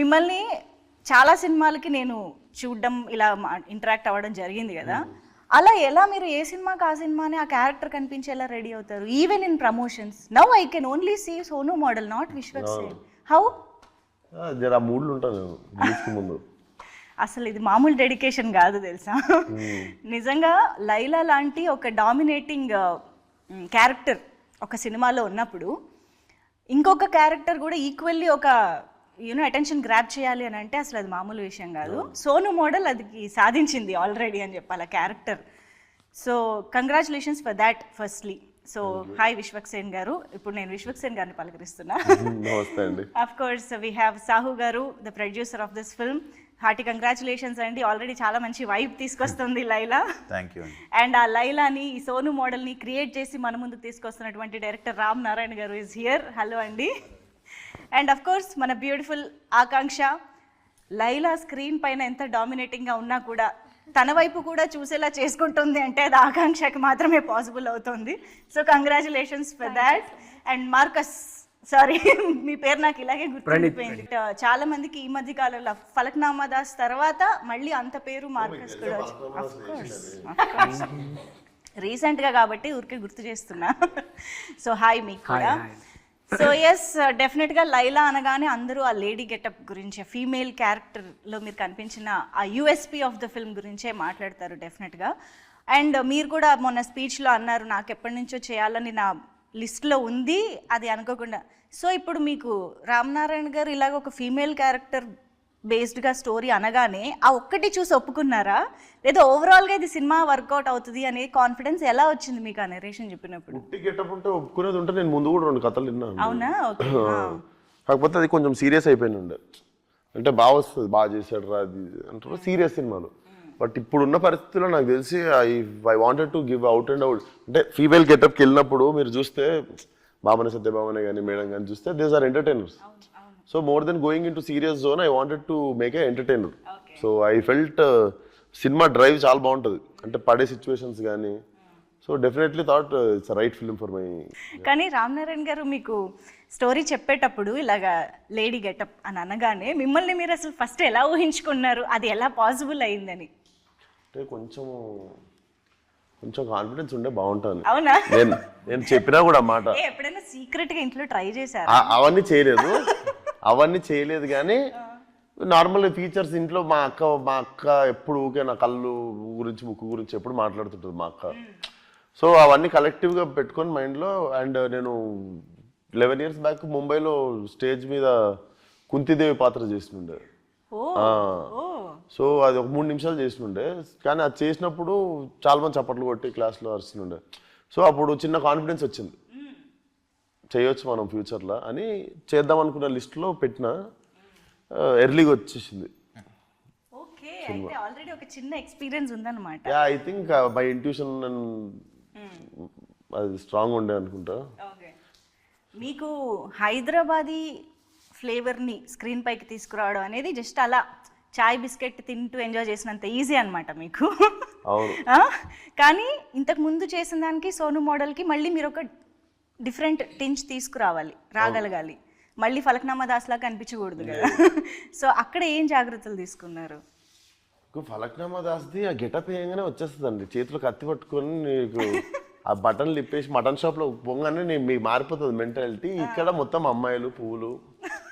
మిమ్మల్ని చాలా సినిమాలకి నేను చూడడం ఇలా ఇంటరాక్ట్ అవ్వడం జరిగింది కదా, అలా ఎలా మీరు ఏ సినిమాకి ఆ సినిమాని ఆ క్యారెక్టర్ కనిపించేలా రెడీ అవుతారు? Even in promotions now I can only see Sonu model, not Vishwak Sen. How? జరా మూడ్లు ఉంటాను ముందు. అసలు ఇది మామూలు డెడికేషన్ కాదు తెలుసా. నిజంగా లైలా లాంటి ఒక డామినేటింగ్ క్యారెక్టర్ ఒక సినిమాలో ఉన్నప్పుడు ఇంకొక క్యారెక్టర్ కూడా ఈక్వల్లీ ఒక అటెన్షన్ గ్రాప్ చేయాలి అని అంటే అసలు అది మామూలు విషయం కాదు. సోను మోడల్ అది సాధించింది ఆల్రెడీ అని చెప్పాలి ఆ character. So congratulations for that firstly. So hi Vishwak Sen garu. ఇప్పుడు నేను విశ్వక్ సేన్ గారిని పలకరిస్తున్నా. Of course we have Sahu garu, the producer of this film. Hearty congratulations అండి. ఆల్రెడీ చాలా మంచి వైబ్ తీసుకొస్తుంది లైలా. అండ్ ఆ లైలాని, ఈ సోను మోడల్ని క్రియేట్ చేసి మన ముందుకు తీసుకొస్తున్నటువంటి డైరెక్టర్ రామ్ నారాయణ గారు ఈజ్ హియర్. హలో అండి. అండ్ అఫ్ కోర్స్ మన బ్యూటిఫుల్ ఆకాంక్ష. లైలా స్క్రీన్ పైన ఎంత డామినేటింగ్గా ఉన్నా కూడా తన వైపు కూడా చూసేలా చేసుకుంటుంది అంటే అది ఆకాంక్షకి మాత్రమే పాసిబుల్ అవుతుంది. So congratulations for that. And Marcus, sorry మీ పేరు నాకు ఇలాగే గుర్తుండిపోయింది. చాలా మందికి ఈ మధ్య కాలంలో ఫలక్నామా దాస్ తర్వాత మళ్ళీ అంత పేరు మార్కస్ కూడా రీసెంట్గా కాబట్టి ఊరికే గుర్తు చేస్తున్నా. సో హాయ్ మీకు కూడా. సో ఎస్, డెఫినెట్గా లైలా అనగానే అందరూ ఆ లేడీ గెటప్ గురించి, ఫీమేల్ క్యారెక్టర్లో మీరు కనిపించిన ఆ యూఎస్పీ ఆఫ్ ద ఫిల్మ్ గురించే మాట్లాడతారు డెఫినెట్గా. అండ్ మీరు కూడా మొన్న స్పీచ్లో అన్నారు నాకు ఎప్పటి నుంచో చేయాలని నా లిస్ట్లో ఉంది, అది అనుకోకుండా. సో ఇప్పుడు మీకు రామ్ నారాయణ గారు ఇలాగ ఒక ఫీమేల్ క్యారెక్టర్ బేస్డ్గా స్టోరీ అనగానే ఆ ఒక్కటి చూసి ఒప్పుకున్నారా, లేదా ఓవరాల్గా ఇది సినిమా వర్కౌట్ అవుతుంది అనే కాన్ఫిడెన్స్ ఎలా వచ్చింది మీకు ఆ నెరేషన్ చెప్పినప్పుడు? ఒప్పుకునేది ఉంటే నేను ముందు కూడా 2 కథలు విన్నాను. అవునా? కాకపోతే అది కొంచెం సీరియస్ అయిపోయింది ఉండే. అంటే బాగా వస్తుంది, బాగా చేశాడు రా అది అంటారు సీరియస్ సినిమాలు. బట్ ఇప్పుడున్న పరిస్థితుల్లో నాకు తెలిసి I wanted to give out and out. అంటే ఫీమేల్ గెటప్కి వెళ్ళినప్పుడు మీరు చూస్తే బాబన సత్యభామనే కానీ మేడం కానీ చూస్తే these are entertainers. So more than going in to serious zone I wanted to make a entertainer. So I felt సినిమా డ్రైవ్ చాలా బాగుంటుంది, అంటే పడే సిచ్యువేషన్స్ కానీ. So definitely thought it's right film for my. కానీ రామ్ నారాయణ గారు మీకు స్టోరీ చెప్పేటప్పుడు ఇలాగా లేడీ గెటప్ అని అనగానే మిమ్మల్ని మీరు అసలు ఫస్ట్ ఎలా ఊహించుకున్నారు, అది ఎలా పాసిబుల్ అయిందని? అంటే కొంచెం కాన్ఫిడెన్స్ ఉండే బాగుంటుంది. అవునా? నేను చెప్పినా కూడా మాట ఎప్పుడైనా సీక్రెట్ గా ఇంట్లో ట్రై చేశారు? అవన్నీ చేయలేదు కానీ నార్మల్ ఫీచర్స్ ఇంట్లో మా అక్క ఎప్పుడు ఊకే నా కళ్ళు గురించి ముక్కు గురించి ఎప్పుడు మాట్లాడుతుంటుంది మా అక్క. సో అవన్నీ కలెక్టివ్గా పెట్టుకొని మైండ్లో. అండ్ నేను 11 years బ్యాక్ ముంబైలో స్టేజ్ మీద కుంతిదేవి పాత్ర చేస్తుండే. సో అది ఒక 3 నిమిషాలు చేస్తుండే, కానీ అది చేసినప్పుడు చాలా మంది చప్పట్లు కొట్టి క్లాస్లో అరుస్తుండే. సో అప్పుడు చిన్న కాన్ఫిడెన్స్ వచ్చింది, చేయొచ్చు మనం ఫ్యూచర్లో అని. చేద్దాం అనుకున్న లిస్ట్లో పెట్టిన, ఎర్లీగా వచ్చేసింది. ఆల్రెడీ ఒక చిన్న ఎక్స్పీరియన్స్ ఉందన్నమాట. ఐ థింక్ మై ఇంట్యూషన్ అది స్ట్రాంగ్ ఉండే అనుకుంటా. మీకు హైదరాబాదీ ఫ్లేవర్ని స్క్రీన్ పైకి తీసుకురావడం అనేది జస్ట్ అలా చాయ్ బిస్కెట్ తింటూ ఎంజాయ్ చేసినంత ఈజీ అనమాట మీకు. కానీ ఇంతకు ముందు చేసిన దానికి సోను మోడల్కి మళ్ళీ మీరు ఒక డిఫరెంట్ టించ్ తీసుకురావాలి, రాగలగాలి. మళ్ళీ ఫలక్నామా దాస్లా కనిపించకూడదు కదా. సో అక్కడ ఏం జాగ్రత్తలు తీసుకున్నారు? ఫలక్నామా దాస్ది ఆ గెటప్ వేయగానే వచ్చేస్తుందండి, చేతిలో కత్తి పట్టుకొని నీకు ఆ బటన్లు ఇప్పేసి మటన్ షాప్లో పోగానే మీకు మారిపోతుంది మెంటాలిటీ. ఇక్కడ మొత్తం అమ్మాయిలు, పువ్వులు,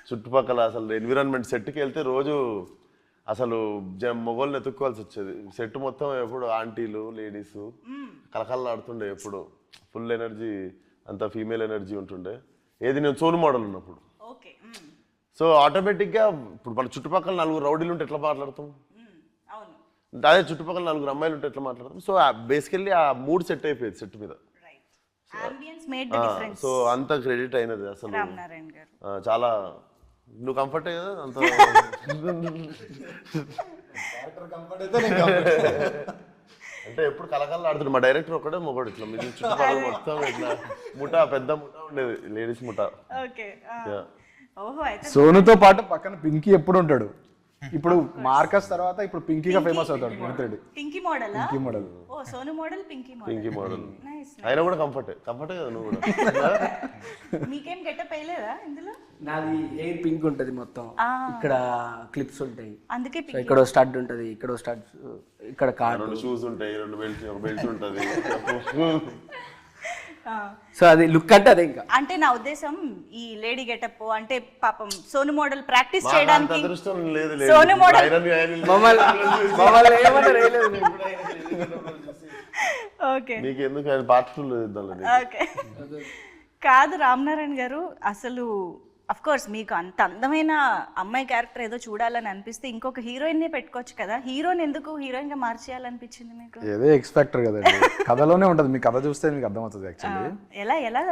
చుట్టుపక్కల అసలు ఎన్విరాన్మెంట్. సెట్కి వెళ్తే రోజు అసలు మొగోళ్ళని ఎత్తుక్కోవాల్సి వచ్చేది. సెట్ మొత్తం ఎప్పుడు ఆంటీలు, లేడీస్ కలకల్లాడుతుండే, ఎప్పుడు ఫుల్ ఎనర్జీ, అంత ఫీమేల్ ఎనర్జీ ఉంటుండే. ఏది నేను సోను మోడల్ ఉన్నప్పుడు. సో ఆటోమేటిక్గా ఇప్పుడు మన చుట్టుపక్కల 4 రౌడీలు ఉంటే ఎట్లా మాట్లాడతాం, అదే చుట్టుపక్కల 4 అమ్మాయిలు ఉంటే ఎట్లా మాట్లాడతాం. సో బేసికల్లీ ఆ మూడ్ సెట్ అయిపోయింది సెట్ మీద. సో అంత క్రెడిట్ అయినది అసలు చాలా. నువ్వు కంఫర్ట్ కదా అంత అంటే ఎప్పుడు కలకల్లా ఆడుతుంది. మా డైరెక్టర్ ఒక్కడే మొగడు, ఇట్లా మీ చుట్టుపక్కల మొత్తం ఇట్లా ముఠా, పెద్ద ముఠా ఉండేది, లేడీస్ ముఠా. సోనుతో పాటు పక్కన పింకీ ఎప్పుడు ఉంటాడు. ఇప్పుడు మార్కస్ తర్వాత ఇప్పుడు పింకీగా ఫేమస్ అవుతాడు మిత్రుడు. Pinky model Pinky model. Oh Sonu model Pinky Pinky model model nice. అయినా కూడా కంఫర్టే కదా నువ్వు కూడా. మీకేం గెటప్ వేయలేదా ఇందులో? నాది ఎయిర్ పింక్ ఉంటది మొత్తం, ఇక్కడ క్లిప్స్ ఉంటాయి, అందుకే సో ఇక్కడ స్టడ్ ఉంటది, ఇక్కడ స్టడ్, ఇక్కడ కార్డు, 2 షూస్ ఉంటాయి, 2 బెల్ట్ ఉంటుంది. సో అది లుక్ అంటే అదే. ఇంకా అంటే నా ఉద్దేశం ఈ లేడీ గెటప్ అంటే పాపం సోను మోడల్ ప్రాక్టీస్ చేయడానికి అదృష్టం లేదు సోను మోడల్ మమ్మల్ని ఏమన్నా వేయలేదు. ఓకే నీకు ఎందుకు ఆయన పార్ట్ఫుల్ ఇద్దాం. ఓకే కాదు రామనారాయణ గారు, అసలు అఫ్ కోర్స్ మీకు అంత అందమైన అమ్మాయి క్యారెక్టర్ ఏదో చూడాలని అనిపిస్తే ఇంకొక హీరోయిన్ నే పెట్టుకోవచ్చు కదా, హీరోని ఎందుకు హీరోయిన్ గా మార్చేయాలనిపించింది మీకు? ఏదో ఎక్స్పెక్టర్ కదండి, కథలోనే ఉంటుంది, మీకు కథ చూస్తే మీకు అర్థమవుతుంది యాక్చువల్లీ. ఎలా ఎలా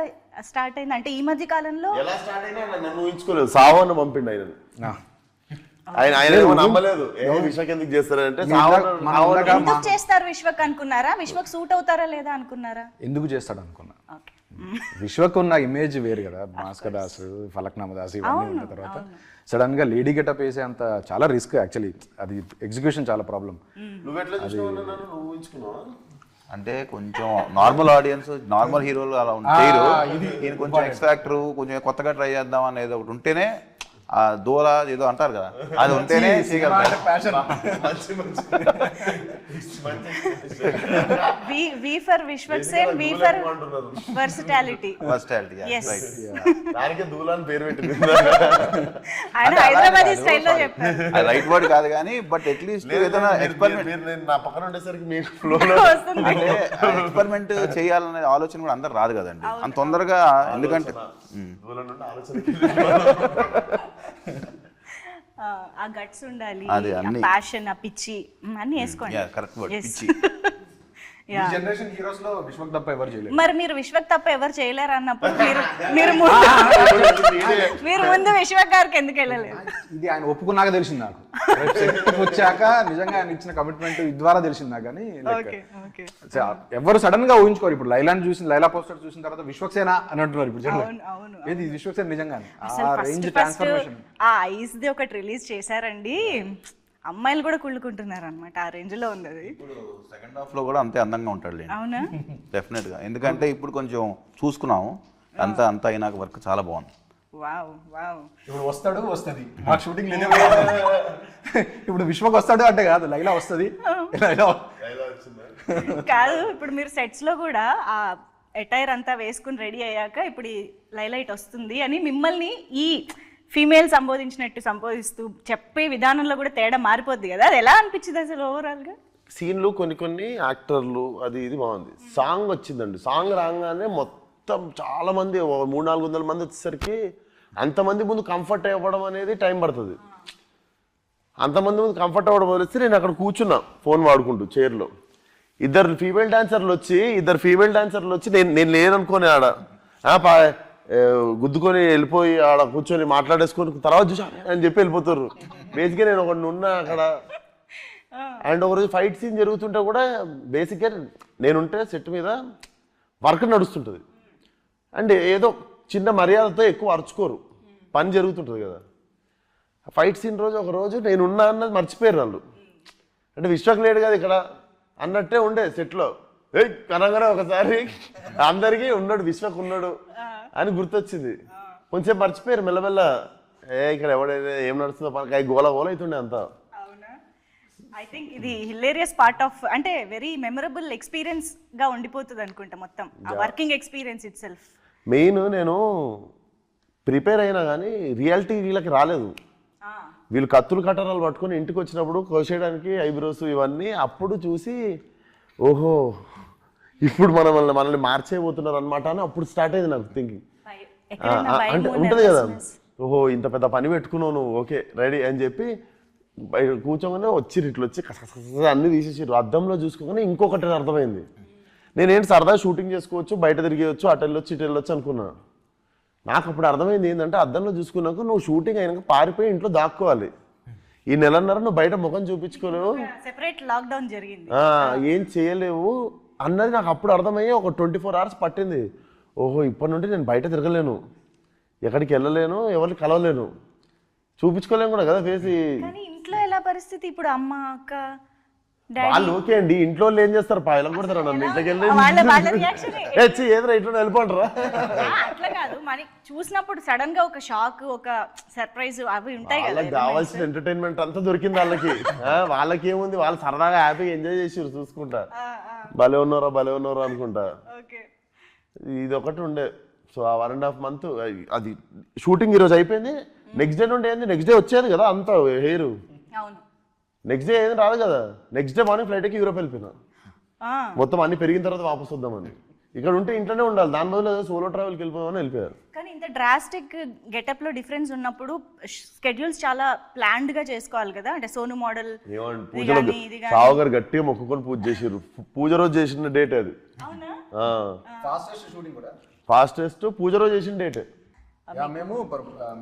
స్టార్ట్ అయింది అంటే ఈ మధ్య కాలంలో? ఎలా స్టార్ట్ అయినా నన్ను ఊహించుకోలేదు. సావన్న పంపిండు ఆయన ఏమో నమ్మలేదు. విశ్వక్ ఎందుకు చేస్తారంటే ఎందుకు చేస్తారు విశ్వక్ అనుకున్నారా? విశ్వక్ సూట్ అవుతారా లేదా అనుకున్నారా? ఎందుకు చేస్తాడు అనుకున్నా. ఓకే విశ్వక్ ఉన్న ఇమేజ్ వేరు కదా, భాస్కర్ దాస్, ఫలక్నామా దాస్ ఇవన్నీ ఉన్న తర్వాత సడన్ గా లేడీ గెటప్ వేసే అంత చాలా రిస్క్ యాక్చువల్లీ, అది ఎగ్జిక్యూషన్ చాలా ప్రాబ్లం. నువ్వు ఎట్లా చూసినావు? ఊహించుకున్నావా? అంటే కొంచెం నార్మల్ ఆడియన్స్, నార్మల్ హీరోలు అలా చేయరు. ఈయన కొంచెం ఎక్స్ ఫ్యాక్టర్, కొంచెం కొత్తగా ట్రై చేద్దాం అనేది ఒకటి ఉంటేనే, ఆ దూల ఏదో అంటారు కదా, అది ఉంటేనే చేయగలుగుతారు. V for Vishwak Sen, V for versatility. Yes. దానికే దూలాన్ని పేరు పెట్టింది. ఆయన హైదరాబాదీ స్టైల్లో చెప్పారు. అది రైట్ వర్డ్ కాదు కానీ, బట్ అట్లీస్ట్ ఏదైనా ఎక్స్పెరిమెంట్, నేను నా పక్కన ఉండేసరికి మీకు ఫ్లోలో వస్తుంది. అంటే ఎక్స్పెరిమెంట్ చేయాలనే ఆలోచన కూడా అందరు రాదు కదండి అంత తొందరగా. ఎందుకంటే దూలం నుండి ఆలోచన ఆ గట్స్ ఉండాలి, అది అన్ని. ప్యాషన్, ఆ పిచ్చి అన్ని వేసుకోండి. Correct word, Yes. పిచ్చి. ఈ జనరేషన్ హీరోస్ లో విశ్వక్ తప్ప ఎవరు చేయలేదు. మరి మీరు విశ్వక్ తప్ప ఎవరు చేయలేరు అన్నప్పుడు మీరు ముందు విశ్వక్ గారికి ఎందుకు వెళ్ళలేదు? ఇది ఆయన ఒప్పుకున్నాక తెలిసింది నాకు, సెట్కి వచ్చాక నిజంగా ఆయన ఇచ్చిన కమిట్మెంట్ ద్వారా తెలిసింది నాకు. కానీ ఓకే ఓకే ఎవరు సడన్ గా ఊహించుకోరు. ఇప్పుడు లైలాని చూసిన, లైలా పోస్టర్ చూసిన తర్వాత విశ్వక్సేన అని అంటున్నారు ఇప్పుడు జనం. అవును అవును. ఏది విశ్వక్సేన నిజంగా అసలు ఆ రేంజ్ ఫస్ట్ ట్రాన్స్ఫర్మేషన్. ఆ ఐస్ ది ఒకటి రిలీజ్ చేశారండి, అమ్మాయిలు కూడా కుళ్ళుకుంటున్నారు అనమాట, ఆ రేంజ్ లో ఉంది అది. ఇప్పుడు సెకండ్ హాఫ్ లో కూడా అంతే అందంగా ఉంటాడు అవునా? డెఫినెట్ గా. ఎందుకంటే ఇప్పుడు కొంచెం చూసుకున్నాము, అంతా అయినాక వర్క్ చాలా బాగుంది. Wow wow. ఇప్పుడు వస్తాడు, వస్తుంది, మాకు షూటింగ్ లేదే. ఇప్పుడు విశ్వక్ వస్తాడు అంటే కాదు, లైలా వస్తుంది. కాదు, ఇప్పుడు మీరు సెట్స్ లో కూడా ఆ ఎటైర్ అంతా వేసుకుని రెడీ అయ్యాక ఇప్పుడు ఈ లైలైట్ వస్తుంది అని మిమ్మల్ని ఈ ఫీమేల్ సంబోధించినట్టు సంబోధిస్తూ చెప్పే విధానంలో కూడా తేడా మారిపోద్ది కదా, అది ఎలా అనిపించింది అసలు ఓవరాల్ గా? సీన్లు కొన్ని యాక్టర్లు అది ఇది బాగుంది. సాంగ్ వచ్చిందండి, సాంగ్ రాగానే మొత్తం చాలా మంది 300-400 మంది వచ్చేసరికి అంతమంది ముందు కంఫర్ట్ అవ్వడం అనేది టైం పడుతుంది. అంతమంది ముందు కంఫర్ట్ అవ్వడం వదిలేస్తే నేను అక్కడ కూర్చున్నా ఫోన్ వాడుకుంటూ చైర్లో. ఇద్దరు ఫీమేల్ డాన్సర్లు వచ్చి నేను లేననుకోని ఆడ గుద్దుకొని వెళ్ళిపోయి ఆడ కూర్చొని మాట్లాడేసుకొని తర్వాత చూసా అని చెప్పి వెళ్ళిపోతారు. బేసిక్గా నేను ఒకటి ఉన్నా అక్కడ. అండ్ ఒకరోజు ఫైట్ సీన్ జరుగుతుంటే కూడా బేసిక్గా నేనుంటే సెట్ మీద వర్క్ నడుస్తుంటుంది. అండ్ ఏదో చిన్న మర్యాదతో ఎక్కువ అరుచుకోరు, పని జరుగుతుంటుంది కదా. ఫైట్ సీన్ రోజు ఒకరోజు నేనున్నా అన్నది మర్చిపోయారు వాళ్ళు. అంటే విశ్వక్ లేడు కదా ఇక్కడ అన్నట్టే ఉండే సెట్లో. కనగానే ఒకసారి అందరికీ ఉన్నాడు, విశ్వక్ ఉన్నాడు అని గుర్తొచ్చింది. కొంచెం మర్చిపోయారు మెల్లమెల్ల. ఇక్కడ ఎవడైతే ఏం నడుస్తుందో గోల అవుతుండే అంతా. ఐ థింక్ ఇది హిలేరియస్ పార్ట్ ఆఫ్, అంటే వెరీ మెమరబుల్ ఎక్స్పీరియన్స్ గా ఉండిపోతుంది అనుకుంటా మొత్తం ఆ working experience it self. Main నేను ప్రిపేర్ అయినా కానీ రియాలిటీ వీళ్ళకి రాలేదు. వీళ్ళు కత్తులు కట్టరాలు పట్టుకొని ఇంటికి వచ్చినప్పుడు కోసేయడానికి ఐబ్రోస్ ఇవన్నీ అప్పుడు చూసి ఓహో ఇప్పుడు మనల్ని మార్చేయబోతున్నారు అనమాట అని అప్పుడు స్టార్ట్ అయింది నాకు థింకింగ్. అంటే ఉంటుంది కదా, ఓహో ఇంత పెద్ద పని పెట్టుకున్నావు నువ్వు, ఓకే రెడీ అని చెప్పి కూర్చోగానే వచ్చిర్రు, ఇట్లా వచ్చి అన్ని తీసేసారు. అద్దంలో చూసుకోగానే ఇంకొకటి అర్థమైంది. నేనేంటి సరదా షూటింగ్ చేసుకోవచ్చు, బయట తిరిగేయచ్చు, అటు వెళ్ళొచ్చు ఇటు వెళ్ళొచ్చు అనుకున్నా. నాకు అప్పుడు అర్థమైంది ఏంటంటే అద్దంలో చూసుకున్నాక నువ్వు షూటింగ్ అయినాక పారిపోయి ఇంట్లో దాక్కోవాలి. ఈ నెలన్నర నువ్వు బయట ముఖం చూపించుకోలేవు, సెపరేట్ లాక్డౌన్ జరిగింది, ఏం చేయలేవు అన్నది నాకు అప్పుడు అర్థమయ్యి ఒక 24 hours పట్టింది. ఓహో ఇప్పటి నుండి నేను బయట తిరగలేను, ఎక్కడికి వెళ్ళలేను, ఎవరిని కలవలేను, చూపించుకోలేను కూడా కదా ఫేసి. ఇంట్లో ఎలా పరిస్థితి ఇప్పుడు అమ్మ అక్క డాడీ వాళ్ళు ఓకే అండి, ఇంట్లో వాళ్ళు ఏం చేస్తారు పాయలం కొడతారు నన్ను ఇంట్లోకి వాళ్ళ రియాక్షన్ వెళ్ళి ఏదో ఇంట్లో వెళ్ళిపోంటారా. అట్లా కాదు మరి చూసినప్పుడు సడన్ గా ఒక షాక్ ఒక సర్ప్రైజ్ అవి ఉంటాయి కదా వాళ్ళకి కావాల్సిన ఎంటర్టైన్మెంట్ అంతా దొరికింది వాళ్ళకి. వాళ్ళకి ఏముంది, వాళ్ళు సరదాగా హ్యాపీగా ఎంజాయ్ చేసి చూసుకుంటా భలే ఉన్నారా అనుకుంటా. ఓకే ఇది ఒకటి ఉండే. సో ఆ 1.5 month అది షూటింగ్ ఈరోజు అయిపోయింది. నెక్స్ట్ డే నుండి ఏంది, నెక్స్ట్ డే వచ్చేది కదా అంత హెయిర్, అవును నెక్స్ట్ డే ఏది రాదు కదా. నెక్స్ట్ డే మార్నింగ్ ఫ్లైట్ ఎక్కి యూరోప్ వెళ్ళిపోయినా, మొత్తం అన్ని పెరిగిన తర్వాత వాపస్ వద్దామని. ఇక్కడ ఉంటే ఇంట్లోనే ఉండాలి, దాని బదులు సోలో ట్రావెల్కి వెళ్ళిపోదామని వెళ్ళిపోయారు. కానీ ఇంత డ్రాస్టిక్ గెటప్ లో డిఫరెన్స్ ఉన్నప్పుడు స్కెడ్యూల్స్ చాలా ప్లాన్డ్ గా చేసుకోవాలి కదా. అంటే సోను మోడల్ ఏమండి పూజలో సావు గారు గట్టిగా మొక్కుకొని పూజ చేసిర్రు. పూజ రోజు చేసిన డేట్ అది. ఫాస్టెస్ట్ పూజ రోజు చేసిన డేట్. మేము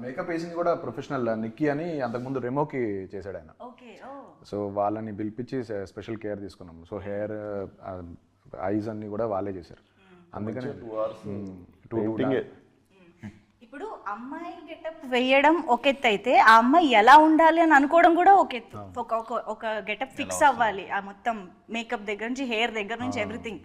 మేకప్ వేసింది కూడా ప్రొఫెషనల్ నిక్కీ అని, అంతకుముందు రెమోకి చేశాడు ఆయన. సో వాళ్ళని పిలిపించి స్పెషల్ కేర్ తీసుకున్నాం. సో హెయిర్ ఐస్ అన్ని కూడా వాళ్ళే చేశారు. అందుకని 2 hours. ఇప్పుడు అమ్మాయి గెటప్ వేయడం ఒక ఎత్తు అయితే, ఆ అమ్మాయి ఎలా ఉండాలి అని అనుకోవడం కూడా ఒక ఎత్తు. ఒక గెటప్ ఫిక్స్ అవ్వాలి, ఆ మొత్తం మేకప్ దగ్గర నుంచి హెయిర్ దగ్గర నుంచి ఎవ్రీథింగ్.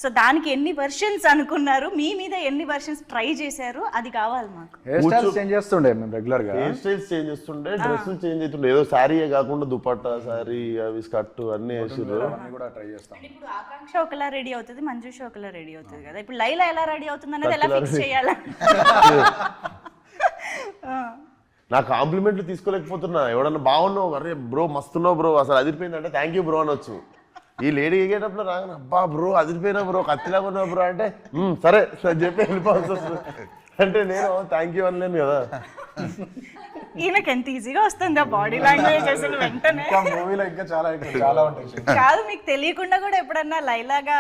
సో దానికి ఎన్ని వర్షన్స్ అనుకున్నారు, మీ మీద ఎన్ని వర్షన్స్ ట్రై చేశారు, అది కావాలి మాకు. హెయిర్ స్టైల్స్ చేంజ్ చేస్తుండే మేము రెగ్యులర్ గా. హెయిర్ స్టైల్స్ చేంజ్ చేస్తుండే, డ్రెస్సులు చేంజ్ అవుతుండే. ఏదో శారీ కాకుండా దుపట్టా, శారీ, అవి స్కర్ట్ అన్ని వేసిర్రు. కూడా ట్రై చేస్తాం. ఇప్పుడు ఆకాంక్ష ఒకలా రెడీ అవుతుంది, మంజుష ఒకలా రెడీ అవుతుంది కదా. ఇప్పుడు లైలా ఎలా రెడీ అవుతుంది అనేది ఎలా ఫిక్స్ చేయాలి? నా కాంప్లిమెంట్లు తీసుకోలేకపోతున్నా. ఎవడన్నా బాగున్నావు, అరే బ్రో మస్తున్నావు బ్రో, అసలు అదిరిపోయిందంటే థ్యాంక్ యూ బ్రో అనొచ్చు. ఈ లేడీ ఎగేటప్పుడు రాగానే అబ్బా బ్రో అదిరిపోయినా బ్రో, కత్తిలాగా ఉన్నావు బ్రో అంటే సరే అని చెప్పి వెళ్ళిపోవాల్సి వస్తుంది. అంటే నేను థ్యాంక్ యూ అనలేను కదా. ఈయనకి ఎంత ఈజీగా వస్తుంది ఆ బాడీ లాంగ్వేజ్ అసలు వెంటనే. మూవీలో ఇంకా చాలా ఉంటాయి. కాదు, మీకు తెలియకుండా కూడా ఎప్పుడన్నా లైలాగా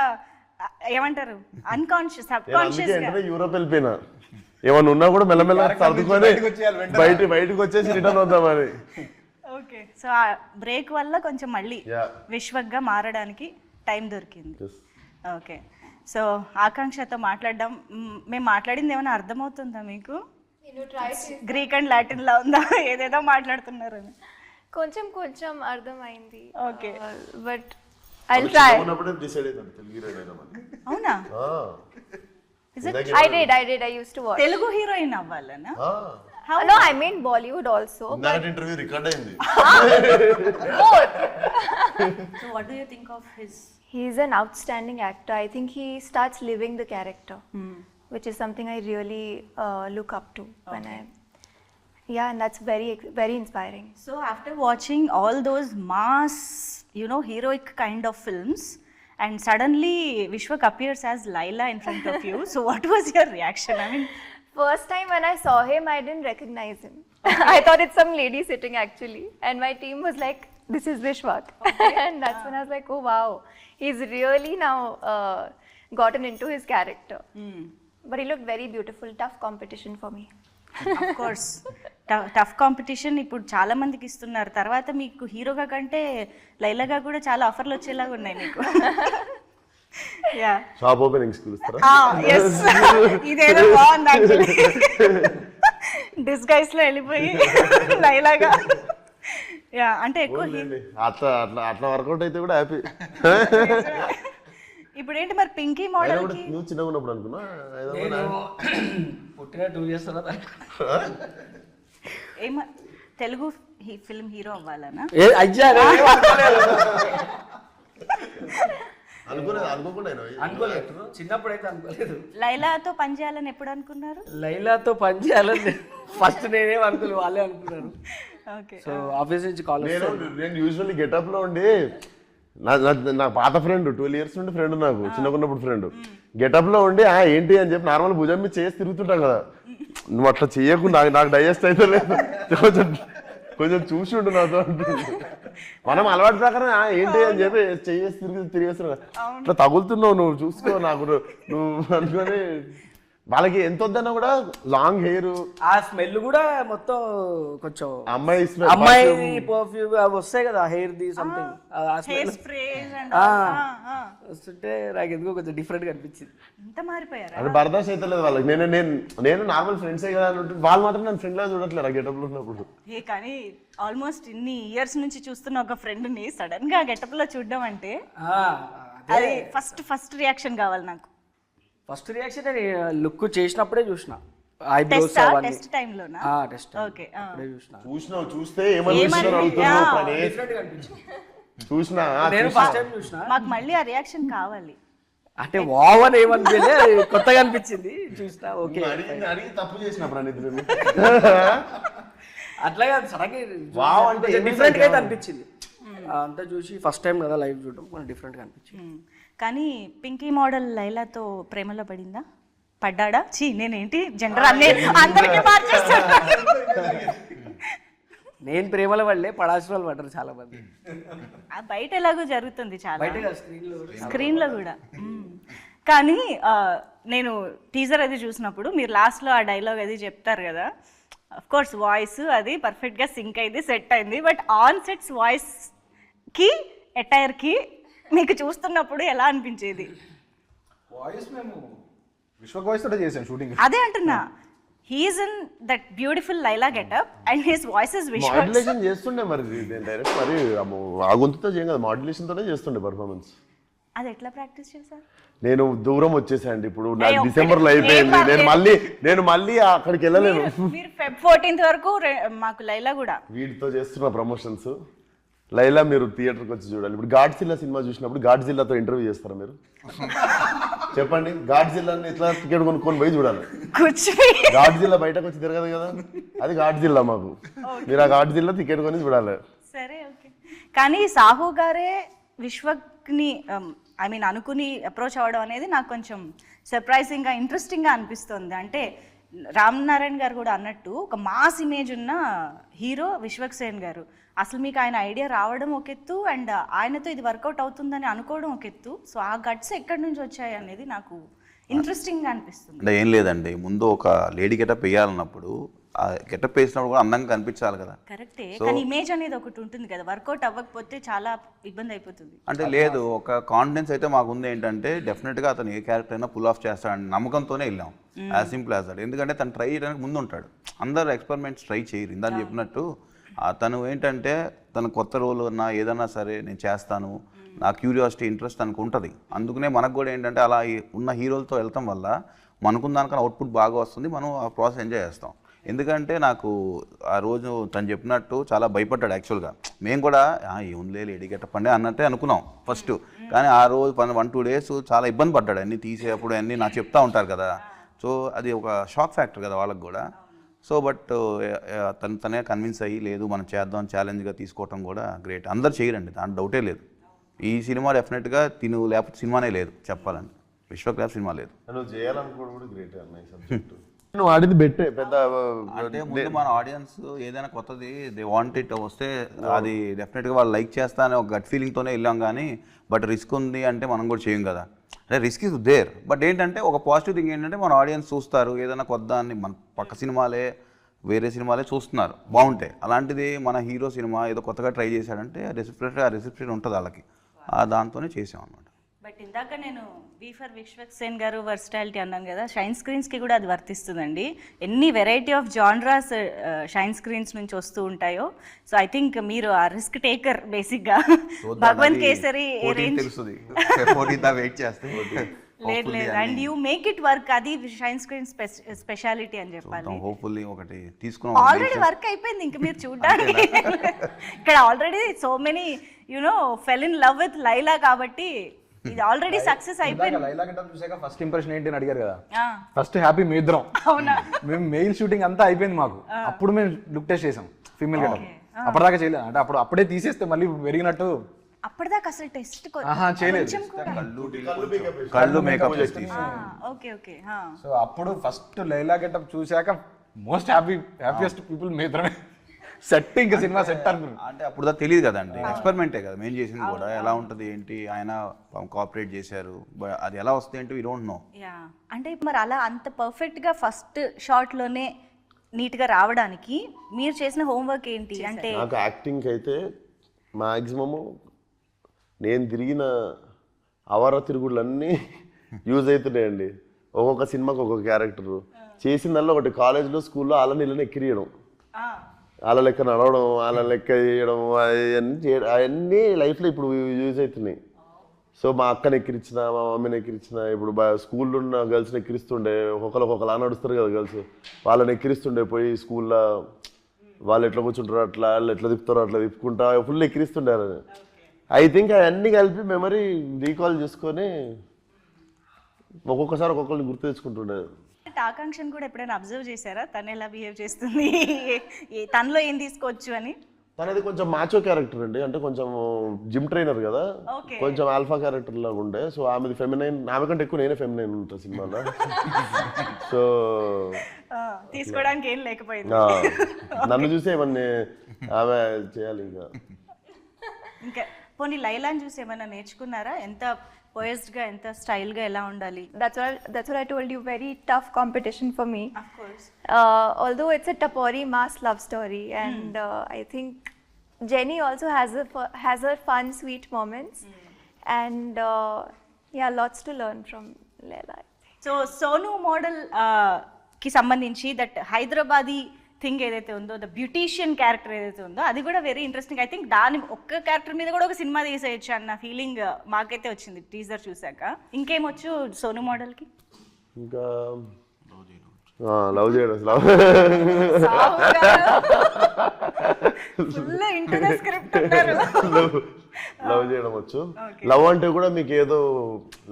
ఏమంటారు అన్కాన్షియస్ సబ్ కాన్షియస్ గా యూరోప్ వెళ్ళిపోయినా, ఏమన్నా ఉన్నా కూడా మెల్లమెల్ల సర్దుకొని బయటకు వచ్చేసి రిటర్న్ వద్దామని. ఓకే, సో ఆ బ్రేక్ వల్ల కొంచెం మళ్ళీ విశ్వక్గా మారడానికి టైం దొరికింది. ఓకే, సో ఆకాంక్షతో మాట్లాడడం, మేము మాట్లాడింది ఏమైనా అర్థమవుతుందా మీకు? గ్రీక్ అండ్ లాటిన్ లా ఉందా? ఏదేదో మాట్లాడుతున్నారని కొంచెం కొంచెం అర్థమైంది. Okay, but I will try. అవునా? I did. I used to watch. Telugu heroine అవ్వాలనా? No, I mean Bollywood also. Interview record అయింది. Both. So what do you think of his? He's an outstanding actor. I think he starts living the character, which is something I really look up to when yeah, and that's very very inspiring. So after watching all those mass, heroic kind of films, and suddenly Vishwak appears as Laila in front of you. So what was your reaction? I mean, First time when I saw him, I didn't recognize him. I thought it's some lady sitting actually. And my team was like, this is Vishwak. And that's when I was like, oh wow, he's really now gotten into his character. But he looked very beautiful. Tough competition for me. of course, tough competition ఇప్పుడు చాలా మందికి ఇస్తున్నారు. తర్వాత మీకు హీరోగా కంటే లైలాగా కూడా చాలా ఆఫర్లు వచ్చేలాగా ఉన్నాయి మీకు. షాప్ ఓపెనింగ్స్ పిలుస్తారా? ఇదేదో బాగుంది యాక్చువల్లీ. డిస్గైస్ లో వెళ్ళిపోయి లైలాగా. యా, అంటే ఎక్కువ అట్లా అట్లా వర్కౌట్ అయితే కూడా హ్యాపీ. ఇప్పుడు ఏంటి మరి పింకీ మోడల్ కి? నువ్వు చిన్నగా ఉన్నప్పుడు అనుకున్నా పుట్టిన 2 years తర్వాత తెలుగు ఫిల్మ్ హీరో అవ్వాలనా? అనుకోలేదు, చిన్నప్పుడు అయితే అనుకోలేదు. లైలాతో పని చేయాలని ఎప్పుడు అనుకున్నారు? లైలాతో పని చేయాలని ఫస్ట్ నేనేం అనుకోలేదు, వాళ్ళే అనుకున్నారు. ఓకే, సో ఆఫీస్ నుంచి కాల్ నేను యూజువల్లీ గెటప్ లో ఉండి నా పాత ఫ్రెండ్ 12 years నుండి ఫ్రెండ్, నాకు చిన్నకున్నప్పుడు ఫ్రెండ్, గెటప్ లో ఉండి ఏంటి అని చెప్పి నార్మల్ భుజం మీద చేసి తిరుగుతుంటాం కదా. నువ్వు అట్లా చేయకు, నాకు డైజెస్ట్ అయితే లేదు, కొంచెం చూసి ఉండు నాతో. మనం అలవాటు ప్రకారం ఏంటి అని చెప్పి తిరిగేస్తున్నావు, అట్లా తగులుతున్నావు, నువ్వు చూసుకో నాకు నువ్వు అనుకొని వాళ్ళకి ఎంత వద్దన్నా కూడా లాంగ్ హెయిర్, ఆ స్మెల్ కూడా మొత్తం కొంచెం అమ్మాయి smell, అమ్మాయి పర్ఫ్యూమ్ అవి వస్తాయి కదా హెయిర్ ది సంథింగ్ ఆ హెయిర్ స్మెల్ స్ప్రేస్ అండ్ వస్తుంటే నాకు ఎందుకో కొంచెం డిఫరెంట్ గా అనిపించింది. ఇంత మారిపోయారా? అది బర్దాష్ అయితే లేదు వాళ్ళకి. నేను నార్మల్ ఫ్రెండ్సే కదా అని ఉంటుంది. వాళ్ళు మాత్రం నన్ను ఫ్రెండ్ లా చూడట్లేదు ఆ గెటప్ లో ఉన్నప్పుడు. ఏ కానీ ఆల్మోస్ట్ ఇన్ని ఇయర్స్ నుంచి చూస్తున్న ఒక ఫ్రెండ్ ని సడన్ గా గెటప్ లో చూడడం అంటే అది ఫస్ట్ రియాక్షన్ కావాలి నాకు. ఫస్ట్ రియాక్షన్ లుక్ చేసినప్పుడే చూసిన ఐబ్రోస్ అవన్నీ టెస్ట్ టైం లోనా? Test okay. అప్పుడే చూసిన. చూస్తే ఏమనిపిస్తున్నారు అడుగుతున్నావు ప్రణీత్. డిఫరెంట్ గా అనిపించింది. చూసినా నేను ఫస్ట్ టైం చూసిన మాకు మళ్ళీ ఆ రియాక్షన్ కావాలి. అంటే వావ్ అని ఏమనిపించలే, కొత్తగా అనిపించింది చూసిన. ఓకే అడిగి తప్పు చేసిన ప్రణీత్ నేను. అట్లాగే సడన్గా వావ్ అంటే డిఫరెంట్ గా అయితే అనిపించింది. అంతా చూసి ఫస్ట్ టైం కదా లైవ్ చూడడం, కొంచెం డిఫరెంట్ గా అనిపించింది. కానీ పింకీ మోడల్ లైలాతో ప్రేమలో పడిందా? పడ్డాడా? నేనేంటి జెండర్ అందరికీ మార్చేస్తాను. నేను ప్రేమల వల్లే పడాల్సిన వాళ్ళు పడ్డారు చాలా మంది. బయట ఎలాగో జరుగుతుంది చాలా, బయట స్క్రీన్ లో కూడా. కానీ నేను టీజర్ అది చూసినప్పుడు మీరు లాస్ట్ లో ఆ డైలాగ్ అది చెప్తారు కదా, అఫ్ కోర్స్ వాయిస్ అది పర్ఫెక్ట్ గా సింక్ అయింది, సెట్ అయింది. బట్ ఆన్ సెట్స్ వాయిస్ కి అటైర్ కి మీకు చూస్తున్నప్పుడు ఎలా అనిపించేది? వాయిస్ మేము విశ్వక్ వాయిస్ తోటే చేసాం షూటింగ్. అదే అంటున్నా, he's in that beautiful Laila getup and his voice is Vishwak. Modulation చేస్తుండే మరి డైరెక్ట్ మరి ఆ గొంతుతో చేయం కదా, మాడ్యులేషన్ తోనే చేస్తుండే పర్ఫార్మెన్స్. అది ఎట్లా ప్రాక్టీస్ చేశారు? నేను దూరం వచ్చేసాండి ఇప్పుడు, నాకు డిసెంబర్ లో అయిపోయింది. నేను మళ్ళీ అక్కడికి వెళ్ళలేను. మీరు Feb 14th వరకు మాకు లైలా కూడా వీటితో చేస్తున్న ప్రమోషన్స్. లైలా మీరు థియేటర్కి వచ్చి చూడాలి. ఇప్పుడు గాడ్జిల్లా సినిమా చూసినప్పుడు గాడ్జిల్లాతో ఇంటర్వ్యూ చేస్తారా మీరు? చెప్పండి, గాడ్జిల్లాని ఇట్లా టికెట్ కొనుక్కొని పోయి చూడాలి. గాడ్జిల్లా బయటకు వచ్చి తిరగదు కదా, అది గాడ్జిల్లా మాకు. మీరు ఆ గాడ్జిల్లా టికెట్ కొని చూడాలి. సరే ఓకే. కానీ సాహు గారే విశ్వక్ని అనుకుని అప్రోచ్ అవ్వడం అనేది నాకు కొంచెం సర్ప్రైజింగ్గా ఇంట్రెస్టింగ్గా అనిపిస్తుంది. అంటే రామ్ నారాయణ గారు కూడా అన్నట్టు ఒక మాస్ ఇమేజ్ ఉన్న హీరో విశ్వక్ సేన్ గారు. అసలు మీకు ఆయన ఐడియా రావడం ఒక ఎత్తు, అండ్ ఆయనతో ఇది వర్కౌట్ అవుతుందని అనుకోవడం ఒక ఎత్తు. సో ఆ గట్స్ ఎక్కడి నుంచి వచ్చాయి అనేది నాకు ఇంట్రెస్టింగ్గా అనిపిస్తుంది. అంటే ఏం లేదండి, ముందు ఒక లేడీ గెటప్ వేయాలన్నప్పుడు ఆ గెటప్ వేసినప్పుడు కూడా అందంగా కనిపించాలి కదా. కరెక్టే, కానీ ఇమేజ్ అనేది ఒకటి ఉంటుంది కదా, వర్కౌట్ అవ్వకపోతే చాలా ఇబ్బంది అయిపోతుంది. అంటే లేదు, ఒక కాన్ఫిడెన్స్ అయితే మాకు ఉంది. ఏంటంటే డెఫినెట్గా అతను ఏ క్యారెక్టర్ అయినా పుల్ ఆఫ్ చేస్తాడని నమ్మకంతోనే వెళ్ళాం. As simple as that. ఎందుకంటే తను ట్రై చేయడానికి ముందు ఉంటాడు. అందరు ఎక్స్పెరిమెంట్స్ ట్రై చేయరు. ఇందాక చెప్పినట్టు తను ఏంటంటే తను కొత్త రోల్ ఉన్నా ఏదన్నా సరే నేను చేస్తాను, నా క్యూరియాసిటీ ఇంట్రెస్ట్ తనకు ఉంటుంది. అందుకనే మనకు కూడా ఏంటంటే అలా ఉన్న హీరోలతో వెళ్తాం వల్ల మనకున్న దానికన్నా అవుట్పుట్ బాగా వస్తుంది, మనం ఆ ప్రాసెస్ ఎంజాయ్ చేస్తాం. ఎందుకంటే నాకు ఆ రోజు తను చెప్పినట్టు చాలా భయపడ్డాడు యాక్చువల్గా. మేము కూడా ఏముందిలే లేడీ గెటప్ అండి అన్నట్టే అనుకున్నాం ఫస్ట్. కానీ ఆ రోజు 1-2 days చాలా ఇబ్బంది పడ్డాడు. అన్నీ తీసేటప్పుడు అన్నీ నాకు చెప్తా ఉంటారు కదా. సో అది ఒక షాక్ ఫ్యాక్టర్ కదా వాళ్ళకి కూడా. సో బట్ తనే కన్విన్స్ అయ్యి లేదు మనం చేద్దాం ఛాలెంజ్గా తీసుకోవటం కూడా గ్రేట్. అందరు చేయరండి, దాంట్లో డౌటే లేదు. ఈ సినిమా డెఫినెట్గా తిను లేకపోతే సినిమానే లేదు చెప్పాలంటే. విశ్వక్ లేకపోతే సినిమా లేదు. నువ్వు చేయాలనుకోవడం కూడా గ్రేట్ అన్నయ్య సబ్జెక్ట్. నువ్వు ఆడింది బెట్టే పెద్ద. అంటే ముందు మన ఆడియన్స్ ఏదైనా కొత్తది దే వాంట్ ఇట్ వస్తే అది డెఫినెట్గా వాళ్ళు లైక్ చేస్తా అనే ఒక గట్ ఫీలింగ్తోనే వెళ్ళాం. కానీ బట్ రిస్క్ ఉంది అంటే మనం కూడా చేయం కదా. అంటే రిస్క్ ఇస్ దేర్. బట్ ఏంటంటే ఒక పాజిటివ్ థింగ్ ఏంటంటే మన ఆడియన్స్ చూస్తారు ఏదైనా కొత్త అని. మన పక్క సినిమాలే వేరే సినిమాలే చూస్తున్నారు బాగుంటాయి. అలాంటిది మన హీరో సినిమా ఏదో కొత్తగా ట్రై చేశాడంటే రెసిప్షన్ ఉంటుంది వాళ్ళకి. దాంతోనే చేసాం అన్నమాట. బట్ ఇందాక నేను వి ఫర్ విశ్వక్ సేన్ గారు వర్స్టాలిటీ అన్నాను కదా, షైన్ స్క్రీన్స్కి కూడా అది వర్తిస్తుందండి. ఎన్ని variety of genres shine screens నుంచి వస్తూ ఉంటాయో. సో ఐ థింక్ మీరు ఆ రిస్క్ టేకర్ బేసిక్గా. భగవంత్ కేసరి లేదు లేదు, and you make it work. అది షైన్ స్క్రీన్ స్పెషాలిటీ అని చెప్పాలి. హోప్ఫుల్లీ ఒకటి తీసుకున్నాం. ఆల్రెడీ వర్క్ అయిపోయింది, ఇంకా మీరు చూడడానికి. ఇక్కడ already so many fell in love with Laila కాబట్టి ఇది ఆల్రెడీ సక్సెస్ అయిపోయింది. లైలా గెటప్ చూసాక ఫస్ట్ ఇంప్రెషన్ ఏంటి అని అడిగారు కదా. ఫస్ట్ హ్యాపీ మీ ఇద్దరం. మేము మెయిల్ షూటింగ్ అంతా అయిపోయింది మాకు. అప్పుడు మేము లుక్ టెస్ట్ చేసాం ఫీమేల్ గెటప్. అప్పటిదాకా చేయలేదు. అంటే అప్పుడే తీసేస్తే మళ్ళీ పెరిగినట్టు అప్పటిదాకా అసలు టెస్ట్ చేయలేదు. కళ్ళు మేకప్. Okay okay. సో అప్పుడు ఫస్ట్ లైలా గెటప్ చూసాక మోస్ట్ హ్యాపీయెస్ట్ పీపుల్ మీ ఇద్దరమే. సెట్ ఇంకా సినిమా సెట్ అనుకున్నాను. అంటే అప్పుడు దాకా తెలియదు కదండి, ఎక్స్పెరిమెంటే కదా మేము చేసింది కూడా. ఎలా ఉంటుంది ఏంటి, ఆయన కోఆపరేట్ చేశారు, అది ఎలా వస్తుంది ఏంటి, వీ డోంట్ నో. యా అంటే మరి అలా అంత పర్ఫెక్ట్గా ఫస్ట్ షాట్లోనే నీట్గా రావడానికి మీరు చేసిన హోంవర్క్ ఏంటి అంటే? నాకు యాక్టింగ్ అయితే మ్యాక్సిమము నేను తిరిగిన అవర తిరుగుళ్ళన్నీ యూజ్ అవుతున్నాయండి. ఒక్కొక్క సినిమాకి ఒక్కొక్క క్యారెక్టరు చేసిందల్లా ఒకటి కాలేజ్లో స్కూల్లో అలా నీళ్ళని ఎక్కిరియడం, అలా లెక్క నడవడం, అలా లెక్క చేయడం, అవన్నీ చేయడం, అవన్నీ లైఫ్లో ఇప్పుడు యూజ్ అవుతున్నాయి. సో మా అక్కని ఎక్కిరించిన, మా మమ్మీని ఎక్కిరించిన, ఇప్పుడు స్కూల్లో ఉన్న గర్ల్స్ని ఎక్కిరిస్తుండే, ఒక్కొక్కలా నడుస్తారు కదా గర్ల్స్, వాళ్ళని ఎక్కిరిస్తుండే పోయి స్కూల్లో. వాళ్ళు ఎట్లా కూర్చుంటారో అట్లా, వాళ్ళు ఎట్లా తిప్పుతారో అట్లా తిప్పుకుంటా ఫుల్ ఎక్కిరిస్తుండారు. ఐ థింక్ అవన్నీ కలిపి మెమరీ రీకాల్ చేసుకొని ఒక్కొక్కసారి ఒక్కొక్కరిని గుర్తు తెచ్చుకుంటుండేది. ఆకాంక్షను కూడా ఎప్పుడైనా అబ్జర్వ్ చేశారా తను ఎలా బిహేవ్ చేస్తుంది, తనలో ఏం తీసుకోవచ్చు అని? తనది కొంచెం మాచో క్యారెక్టర్ అండి, అంటే కొంచెం జిమ్ ట్రైనర్ కదా, కొంచెం ఆల్ఫా క్యారెక్టర్ లాగా ఉండే. సో ఆమెది ఫెమినైన్, ఆమె కంటే ఎక్కువ నేనే ఫెమినైన్ ఉంటా సినిమాలో. సో తీసుకోవడానికి ఏం లేకపోయింది, నన్ను చూసి ఏమన్నా ఆమె చేయాలి. ఇంకా పోనీ లైలాని చూసి ఏమైనా నేర్చుకున్నారా? ఎంత పోయస్డ్గా, ఎంత స్టైల్గా ఎలా ఉండాలి? That's what I told you. Very tough competition for me. Of course. Although it's a Tapori mass love story, and I think Jenny also has her fun, sweet moments, and yeah, lots to learn from Laila. So Sonu model కి సంబంధించి that Hyderabadi thing ఏదైతే ఉందో, the beautician character ఏదైతే ఉందో, అది కూడా very interesting. I think దాని ఒక్క క్యారెక్టర్ మీద కూడా ఒక సినిమా తీసేయచ్చు అన్న ఫీలింగ్ మాకైతే వచ్చింది టీజర్ చూసాక. ఇంకేమొచ్చు సోను మోడల్కి? ఇంకా లవ్ చేయడం, లవ్ చేయడం వచ్చు. లవ్ అంటే కూడా మీకు ఏదో